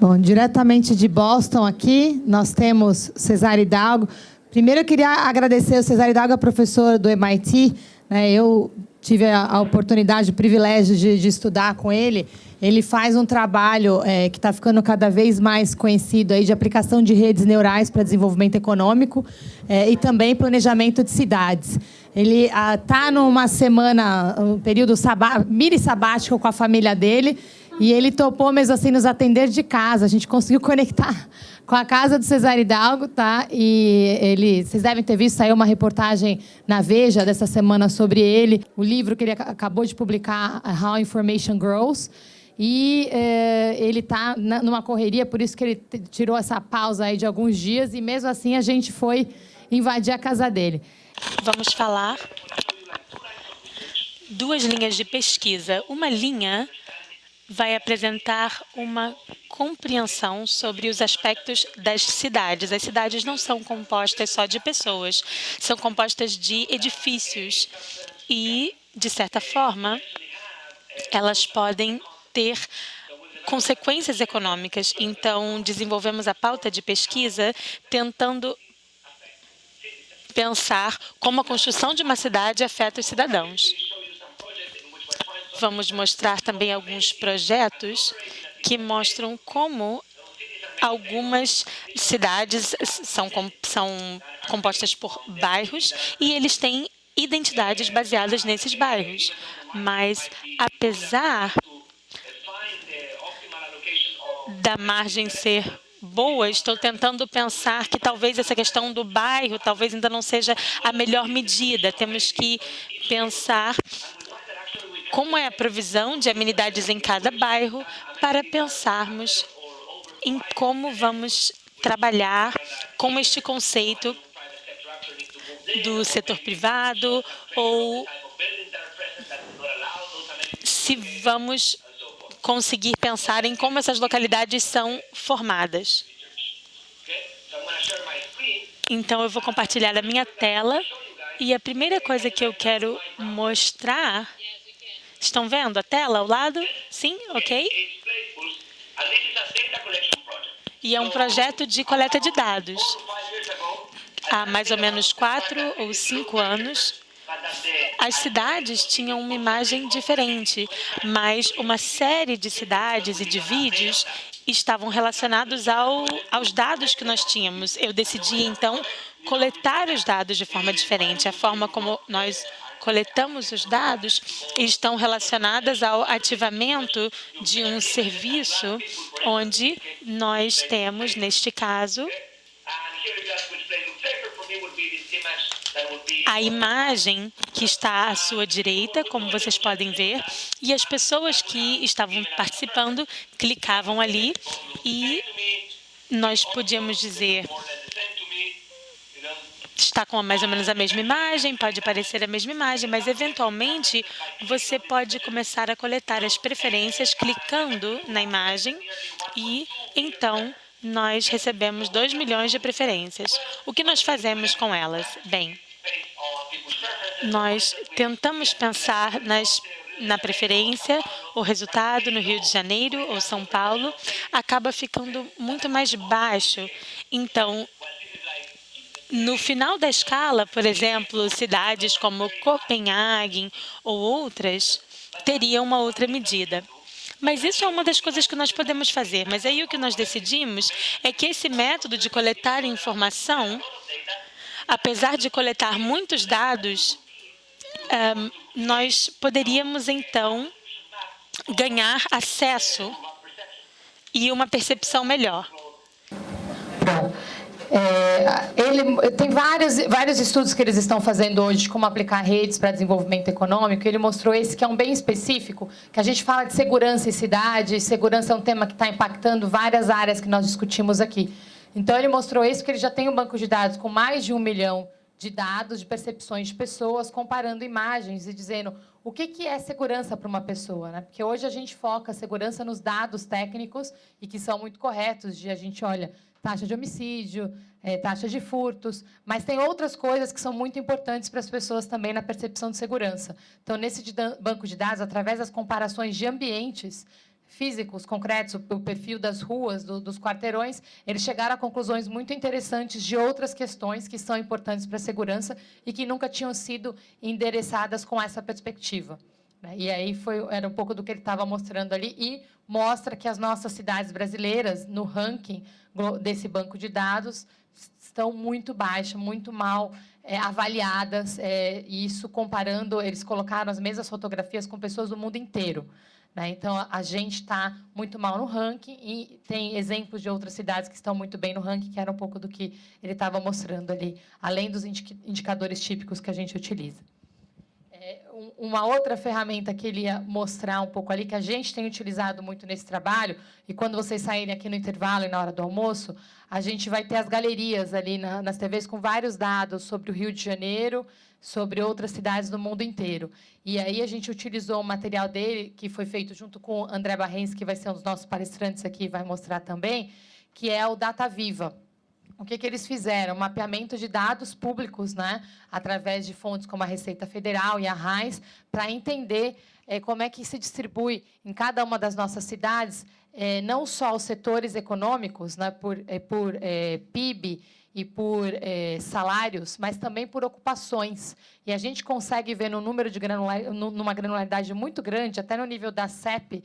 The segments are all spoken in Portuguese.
Bom, diretamente de Boston aqui, nós temos Cesar Hidalgo. Primeiro, eu queria agradecer o Cesar Hidalgo, professor do MIT. Eu tive a oportunidade, o privilégio de estudar com ele. Ele faz um trabalho que está ficando cada vez mais conhecido aí, de aplicação de redes neurais para desenvolvimento econômico e também planejamento de cidades. Ele está numa semana, um período mini sabático com a família dele, e ele topou mesmo assim nos atender de casa. A gente conseguiu conectar com a casa do Cesar Hidalgo, tá? E vocês devem ter visto, saiu uma reportagem na Veja dessa semana sobre ele, o livro que ele acabou de publicar, How Information Grows. E ele está numa correria, por isso que ele tirou essa pausa aí de alguns dias, e mesmo assim a gente foi invadir a casa dele. Vamos falar duas linhas de pesquisa. Uma linha vai apresentar uma compreensão sobre os aspectos das cidades. As cidades não são compostas só de pessoas, são compostas de edifícios e, de certa forma, elas podem ter consequências econômicas. Então, desenvolvemos a pauta de pesquisa tentando pensar como a construção de uma cidade afeta os cidadãos. Vamos mostrar também alguns projetos que mostram como algumas cidades são compostas por bairros e eles têm identidades baseadas nesses bairros. Mas, apesar da margem ser boa, estou tentando pensar que talvez essa questão do bairro talvez ainda não seja a melhor medida. Temos que pensar como é a provisão de amenidades em cada bairro para pensarmos em como vamos trabalhar com este conceito do setor privado ou se vamos conseguir pensar em como essas localidades são formadas. Então, eu vou compartilhar a minha tela e a primeira coisa que eu quero mostrar... Estão vendo a tela ao lado? Sim? Ok? E é um projeto de coleta de dados. Há mais ou menos 4 ou 5 anos, as cidades tinham uma imagem diferente, mas uma série de cidades e de vídeos estavam relacionados aos dados que nós tínhamos. Eu decidi, então, coletar os dados de forma diferente. A forma como nós coletamos os dados estão relacionadas ao ativamento de um serviço onde nós temos, neste caso, a imagem que está à sua direita, como vocês podem ver, e as pessoas que estavam participando clicavam ali e nós podíamos dizer... Está com mais ou menos a mesma imagem, pode parecer a mesma imagem, mas, eventualmente, você pode começar a coletar as preferências clicando na imagem e, então, nós recebemos 2 milhões de preferências. O que nós fazemos com elas? Bem, nós tentamos pensar na preferência, o resultado no Rio de Janeiro ou São Paulo acaba ficando muito mais baixo. Então, no final da escala, por exemplo, cidades como Copenhague ou outras teriam uma outra medida. Mas isso é uma das coisas que nós podemos fazer. Mas aí o que nós decidimos é que esse método de coletar informação, apesar de coletar muitos dados, nós poderíamos, então, ganhar acesso e uma percepção melhor. Tem vários estudos que eles estão fazendo hoje de como aplicar redes para desenvolvimento econômico. Ele mostrou esse que é um bem específico, que a gente fala de segurança em cidade. Segurança é um tema que está impactando várias áreas que nós discutimos aqui. Então, ele mostrou isso, que ele já tem um banco de dados com mais de 1 milhão de dados, de percepções de pessoas, comparando imagens e dizendo o que é segurança para uma pessoa, né? Porque hoje a gente foca a segurança nos dados técnicos e que são muito corretos, a gente olha taxa de homicídio, taxa de furtos, mas tem outras coisas que são muito importantes para as pessoas também na percepção de segurança. Então, nesse banco de dados, através das comparações de ambientes, físicos, concretos, o perfil das ruas, dos quarteirões, eles chegaram a conclusões muito interessantes de outras questões que são importantes para a segurança e que nunca tinham sido endereçadas com essa perspectiva. E aí era um pouco do que ele estava mostrando ali, e mostra que as nossas cidades brasileiras, no ranking desse banco de dados, estão muito baixas, muito mal avaliadas, e isso comparando, eles colocaram as mesmas fotografias com pessoas do mundo inteiro. Então, a gente está muito mal no ranking, e tem exemplos de outras cidades que estão muito bem no ranking, que era um pouco do que ele estava mostrando ali, além dos indicadores típicos que a gente utiliza. Uma outra ferramenta que ele ia mostrar um pouco ali, que a gente tem utilizado muito nesse trabalho, e quando vocês saírem aqui no intervalo e na hora do almoço, a gente vai ter as galerias ali nas TVs com vários dados sobre o Rio de Janeiro, sobre outras cidades do mundo inteiro. E aí a gente utilizou o material dele, que foi feito junto com o André Barrens, que vai ser um dos nossos palestrantes aqui e vai mostrar também, que é o Data Viva. O que eles fizeram? Mapeamento de dados públicos, através de fontes como a Receita Federal e a RAIS, para entender como é que se distribui em cada uma das nossas cidades, não só os setores econômicos, por PIB e por salários, mas também por ocupações. E a gente consegue ver numa granularidade muito grande, até no nível da CEP,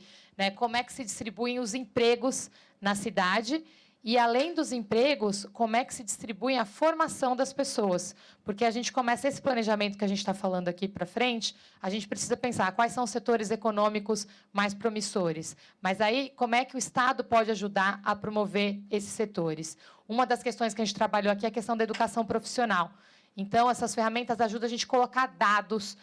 como é que se distribuem os empregos na cidade. E, além dos empregos, como é que se distribui a formação das pessoas? Porque a gente começa esse planejamento que a gente está falando aqui para frente, a gente precisa pensar quais são os setores econômicos mais promissores. Mas aí, como é que o Estado pode ajudar a promover esses setores? Uma das questões que a gente trabalhou aqui é a questão da educação profissional. Então, essas ferramentas ajudam a gente a colocar dados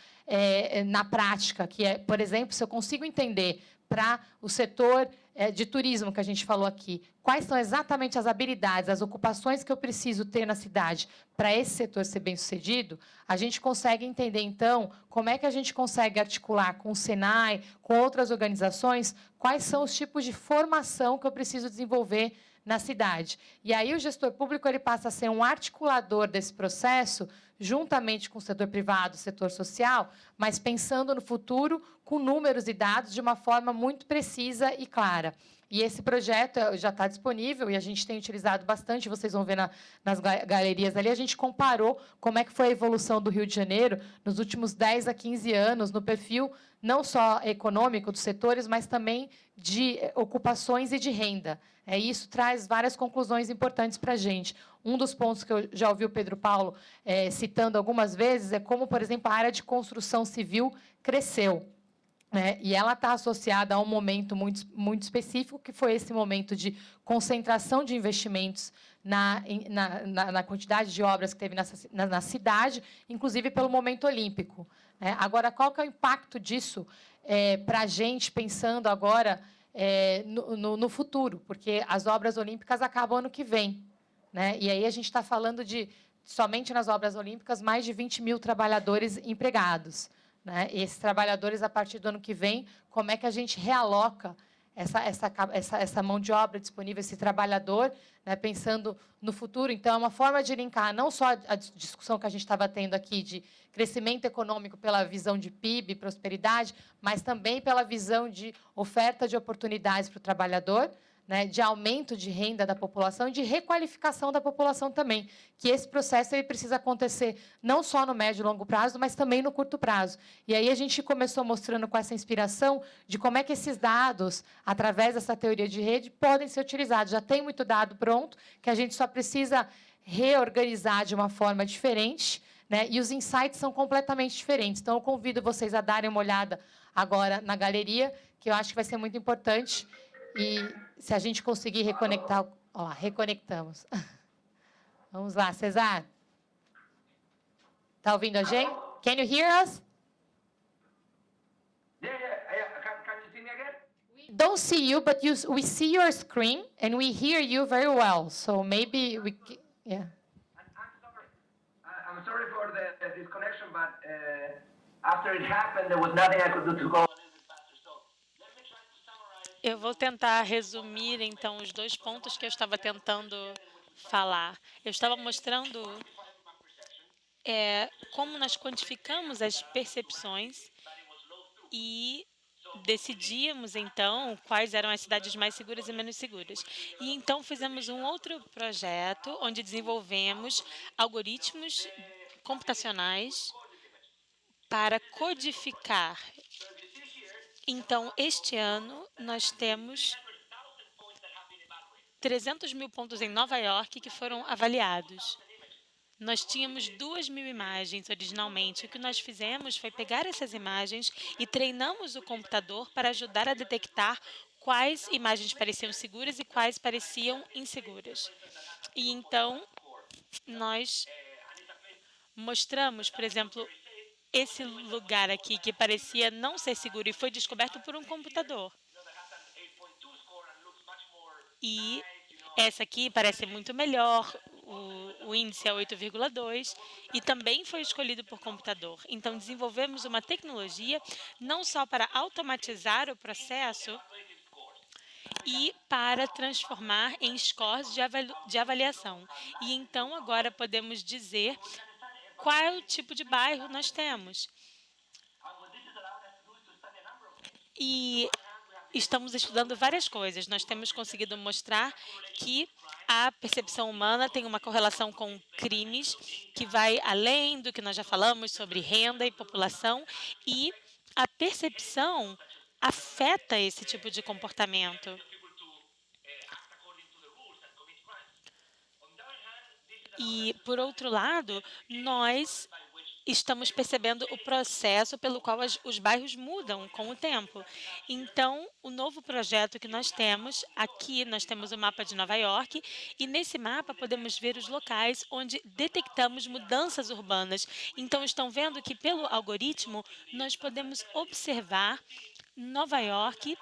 na prática, que é, por exemplo, se eu consigo entender para o setor de turismo que a gente falou aqui, quais são exatamente as habilidades, as ocupações que eu preciso ter na cidade para esse setor ser bem-sucedido, a gente consegue entender, então, como é que a gente consegue articular com o Senai, com outras organizações, quais são os tipos de formação que eu preciso desenvolver na cidade. E aí o gestor público ele passa a ser um articulador desse processo, juntamente com o setor privado, o setor social, mas pensando no futuro com números e dados de uma forma muito precisa e clara. E esse projeto já está disponível e a gente tem utilizado bastante, vocês vão ver nas galerias ali, a gente comparou como é que foi a evolução do Rio de Janeiro nos últimos 10 a 15 anos, no perfil não só econômico dos setores, mas também de ocupações e de renda. Isso traz várias conclusões importantes para a gente. Um dos pontos que eu já ouvi o Pedro Paulo citando algumas vezes é como, por exemplo, a área de construção civil cresceu. E ela está associada a um momento muito específico, que foi esse momento de concentração de investimentos na quantidade de obras que teve na cidade, inclusive pelo momento olímpico. Agora, qual que é o impacto disso para a gente, pensando agora no futuro? Porque as obras olímpicas acabam ano que vem. E aí a gente está falando de, somente nas obras olímpicas, mais de 20 mil trabalhadores empregados. E esses trabalhadores, a partir do ano que vem, como é que a gente realoca essa mão de obra disponível, esse trabalhador, pensando no futuro? Então, é uma forma de linkar não só a discussão que a gente estava tendo aqui de crescimento econômico pela visão de PIB, prosperidade, mas também pela visão de oferta de oportunidades para o trabalhador, de aumento de renda da população e de requalificação da população também, que esse processo ele precisa acontecer não só no médio e longo prazo, mas também no curto prazo. E aí a gente começou mostrando com essa inspiração de como é que esses dados, através dessa teoria de rede, podem ser utilizados. Já tem muito dado pronto, que a gente só precisa reorganizar de uma forma diferente, e os insights são completamente diferentes. Então, eu convido vocês a darem uma olhada agora na galeria, que eu acho que vai ser muito importante. E se a gente conseguir reconectar... Olha lá, reconectamos. Vamos lá, Cesar. Está ouvindo a gente? Can you hear us? Yeah. Can you see me again? We don't see you, but we see your screen, and we hear you very well. So maybe we... Yeah. I'm sorry for the disconnection, but after it happened, there was nothing I could do to go. Eu vou tentar resumir, então, os dois pontos que eu estava tentando falar. Eu estava mostrando como nós quantificamos as percepções e decidíamos, então, quais eram as cidades mais seguras e menos seguras. E, então, fizemos um outro projeto onde desenvolvemos algoritmos computacionais para codificar. Então, este ano, nós temos 300 mil pontos em Nova York que foram avaliados. Nós tínhamos 2.000 imagens originalmente. O que nós fizemos foi pegar essas imagens e treinamos o computador para ajudar a detectar quais imagens pareciam seguras e quais pareciam inseguras. E então, nós mostramos, por exemplo, esse lugar aqui que parecia não ser seguro e foi descoberto por um computador. E essa aqui parece muito melhor, o índice é 8,2 e também foi escolhido por computador. Então, desenvolvemos uma tecnologia não só para automatizar o processo e para transformar em scores de avaliação. E então, agora podemos dizer qual é o tipo de bairro nós temos. E estamos estudando várias coisas. Nós temos conseguido mostrar que a percepção humana tem uma correlação com crimes que vai além do que nós já falamos sobre renda e população, e a percepção afeta esse tipo de comportamento. E, por outro lado, nós estamos percebendo o processo pelo qual os bairros mudam com o tempo. Então, o novo projeto que nós temos, aqui nós temos o mapa de Nova York, e nesse mapa podemos ver os locais onde detectamos mudanças urbanas. Então, estão vendo que pelo algoritmo nós podemos observar Nova York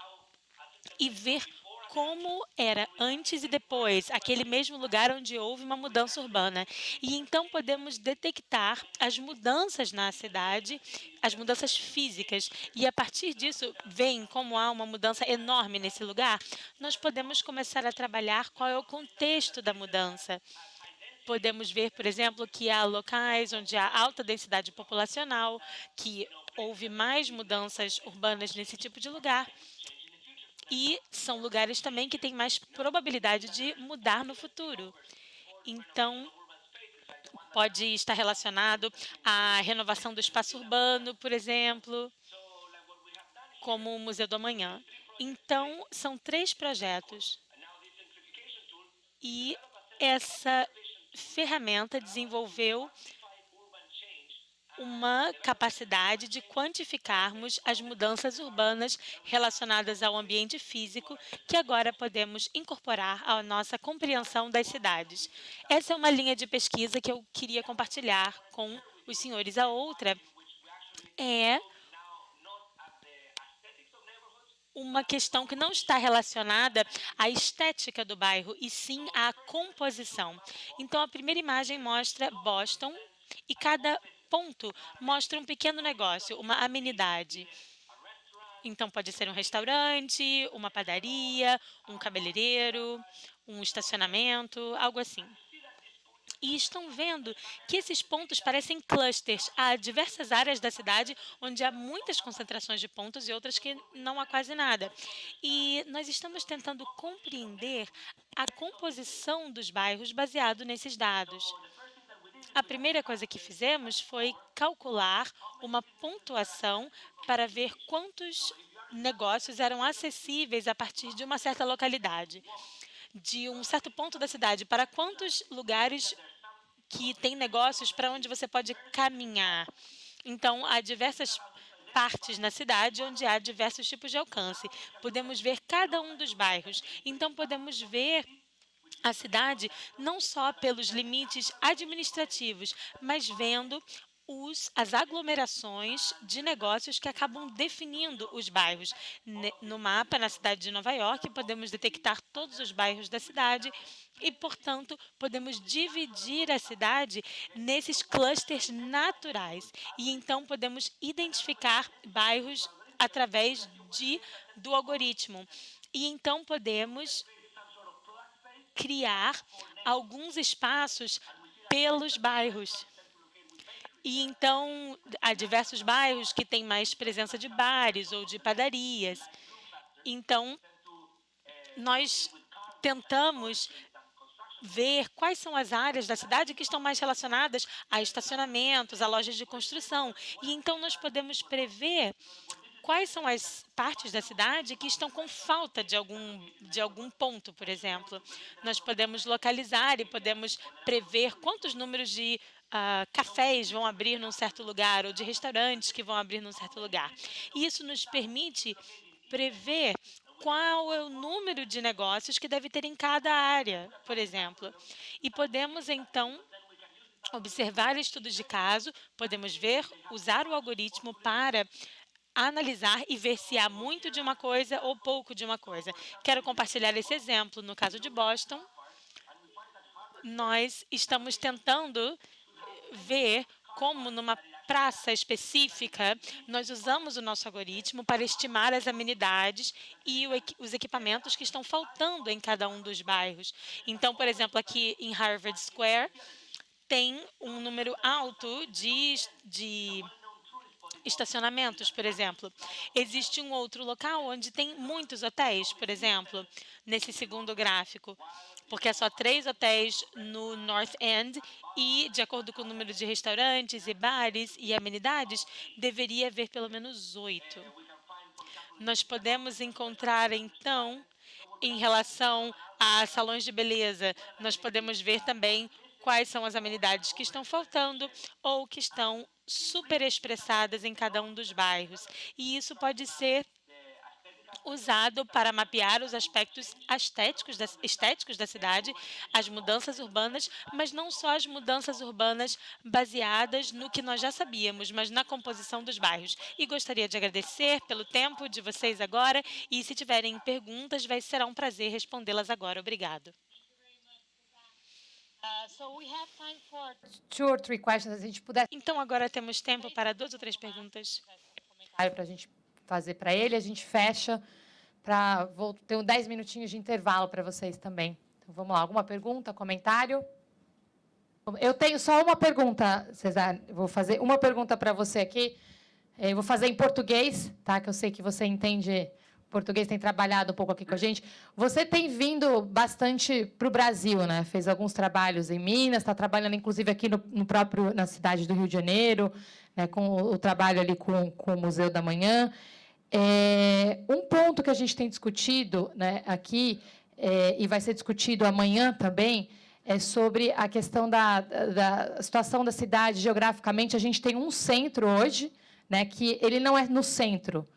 e ver como era antes e depois, aquele mesmo lugar onde houve uma mudança urbana. E então podemos detectar as mudanças na cidade, as mudanças físicas. E a partir disso, veem como há uma mudança enorme nesse lugar, nós podemos começar a trabalhar qual é o contexto da mudança. Podemos ver, por exemplo, que há locais onde há alta densidade populacional, que houve mais mudanças urbanas nesse tipo de lugar. E são lugares também que têm mais probabilidade de mudar no futuro. Então, pode estar relacionado à renovação do espaço urbano, por exemplo, como o Museu do Amanhã. Então, são 3 projetos. E essa ferramenta desenvolveu uma capacidade de quantificarmos as mudanças urbanas relacionadas ao ambiente físico que agora podemos incorporar à nossa compreensão das cidades. Essa é uma linha de pesquisa que eu queria compartilhar com os senhores. A outra é uma questão que não está relacionada à estética do bairro, e sim à composição. Então, a primeira imagem mostra Boston e cada ponto mostra um pequeno negócio, uma amenidade. Então, pode ser um restaurante, uma padaria, um cabeleireiro, um estacionamento, algo assim. E estão vendo que esses pontos parecem clusters. Há diversas áreas da cidade onde há muitas concentrações de pontos e outras que não há quase nada. E nós estamos tentando compreender a composição dos bairros baseado nesses dados. A primeira coisa que fizemos foi calcular uma pontuação para ver quantos negócios eram acessíveis a partir de uma certa localidade. De um certo ponto da cidade, para quantos lugares que tem negócios para onde você pode caminhar. Então, há diversas partes na cidade onde há diversos tipos de alcance. Podemos ver cada um dos bairros. Então, podemos ver a cidade não só pelos limites administrativos, mas vendo as aglomerações de negócios que acabam definindo os bairros. No mapa, na cidade de Nova York, podemos detectar todos os bairros da cidade e, portanto, podemos dividir a cidade nesses clusters naturais. E, então, podemos identificar bairros através do algoritmo. E, então, podemos criar alguns espaços pelos bairros. E então há diversos bairros que têm mais presença de bares ou de padarias. Então, nós tentamos ver quais são as áreas da cidade que estão mais relacionadas a estacionamentos, a lojas de construção. E então nós podemos prever quais são as partes da cidade que estão com falta de algum ponto, por exemplo. Nós podemos localizar e podemos prever quantos números de cafés vão abrir num certo lugar ou de restaurantes que vão abrir num certo lugar. E isso nos permite prever qual é o número de negócios que deve ter em cada área, por exemplo. E podemos, então, observar estudos de caso, podemos ver, usar o algoritmo para analisar e ver se há muito de uma coisa ou pouco de uma coisa. Quero compartilhar esse exemplo. No caso de Boston, nós estamos tentando ver como numa praça específica, nós usamos o nosso algoritmo para estimar as amenidades e os equipamentos que estão faltando em cada um dos bairros. Então, por exemplo, aqui em Harvard Square, tem um número alto de estacionamentos, por exemplo. Existe um outro local onde tem muitos hotéis, por exemplo, nesse segundo gráfico, porque é só 3 hotéis no North End e, de acordo com o número de restaurantes e bares e amenidades, deveria haver pelo menos 8. Nós podemos encontrar, então, em relação a salões de beleza, nós podemos ver também quais são as amenidades que estão faltando ou que estão superexpressadas em cada um dos bairros. E isso pode ser usado para mapear os aspectos estéticos da cidade, as mudanças urbanas, mas não só as mudanças urbanas baseadas no que nós já sabíamos, mas na composição dos bairros. E gostaria de agradecer pelo tempo de vocês agora e, se tiverem perguntas, será um prazer respondê-las agora. Obrigado. Two or three questions, se a gente puder Então, agora temos tempo para 2 ou 3 perguntas. para a gente fazer para ele, a gente fecha para ter 10 minutinhos de intervalo para vocês também. Então, vamos lá. Alguma pergunta, comentário? Eu tenho só uma pergunta, Cesar. Eu vou fazer uma pergunta para você aqui. Eu vou fazer em português, tá? Que eu sei que você entende português, tem trabalhado um pouco aqui com a gente. Você tem vindo bastante para o Brasil, né? Fez alguns trabalhos em Minas, está trabalhando, inclusive, aqui na cidade do Rio de Janeiro, né? Com o trabalho ali com o Museu da Manhã. Um ponto que a gente tem discutido, né, aqui, e vai ser discutido amanhã também, é sobre a questão da situação da cidade geograficamente. A gente tem um centro hoje, né, que ele não é no centro.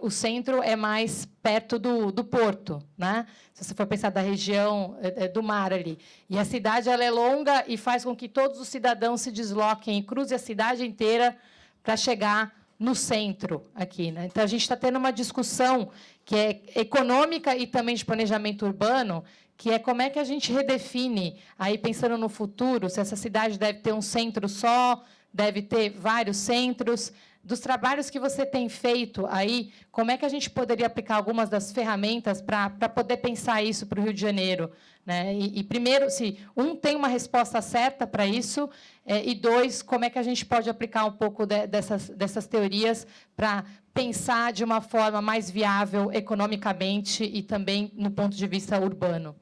O centro é mais perto do porto, né? Se você for pensar da região do mar ali. E a cidade ela é longa e faz com que todos os cidadãos se desloquem e cruzem a cidade inteira para chegar no centro aqui, né? Então, a gente está tendo uma discussão que é econômica e também de planejamento urbano, que é como é que a gente redefine, aí pensando no futuro, se essa cidade deve ter um centro só, deve ter vários centros. Dos trabalhos que você tem feito aí, como é que a gente poderia aplicar algumas das ferramentas para poder pensar isso para o Rio de Janeiro, né? E primeiro, se tem uma resposta certa para isso, e 2, como é que a gente pode aplicar um pouco dessas teorias para pensar de uma forma mais viável economicamente e também no ponto de vista urbano?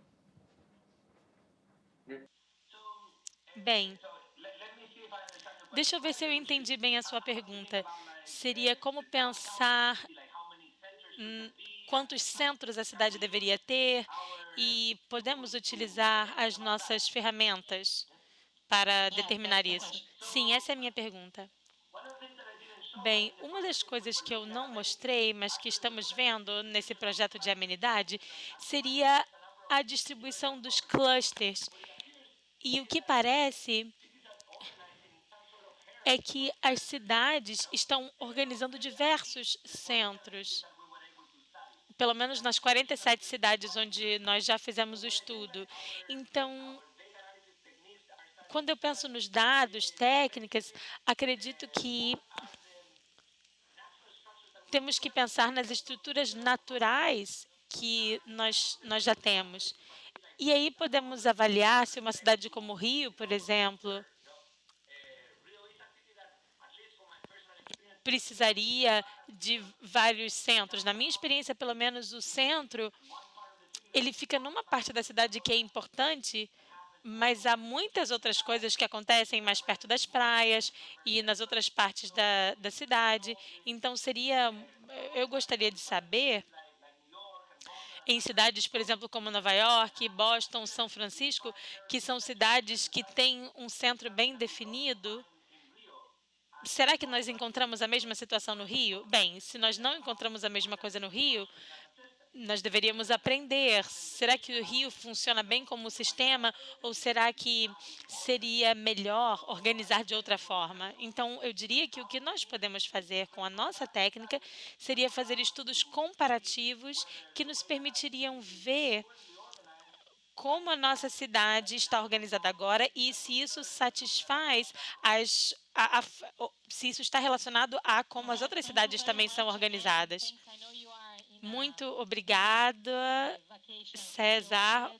Bem, deixa eu ver se eu entendi bem a sua pergunta. Seria como pensar quantos centros a cidade deveria ter e podemos utilizar as nossas ferramentas para determinar isso? Sim, essa é a minha pergunta. Bem, uma das coisas que eu não mostrei, mas que estamos vendo nesse projeto de amenidade, seria a distribuição dos clusters. E o que parece é que as cidades estão organizando diversos centros, pelo menos nas 47 cidades onde nós já fizemos o estudo. Então, quando eu penso nos dados, técnicas, acredito que temos que pensar nas estruturas naturais que nós já temos. E aí podemos avaliar se uma cidade como o Rio, por exemplo, precisaria de vários centros. Na minha experiência, pelo menos, o centro ele fica numa parte da cidade que é importante, mas há muitas outras coisas que acontecem mais perto das praias e nas outras partes da cidade. Então, eu gostaria de saber, em cidades, por exemplo, como Nova York, Boston, São Francisco, que são cidades que têm um centro bem definido, será que nós encontramos a mesma situação no Rio? Bem, se nós não encontramos a mesma coisa no Rio, nós deveríamos aprender. Será que o Rio funciona bem como sistema ou será que seria melhor organizar de outra forma? Então, eu diria que o que nós podemos fazer com a nossa técnica seria fazer estudos comparativos que nos permitiriam ver como a nossa cidade está organizada agora e se isso satisfaz se isso está relacionado a como as outras cidades também são organizadas. Muito obrigada, César.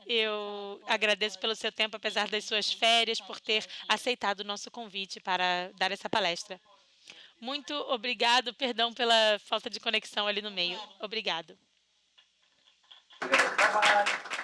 Eu agradeço pelo seu tempo, apesar das suas férias, por ter aceitado o nosso convite para dar essa palestra. Muito obrigado, perdão pela falta de conexão ali no meio. Obrigado. Bye-bye.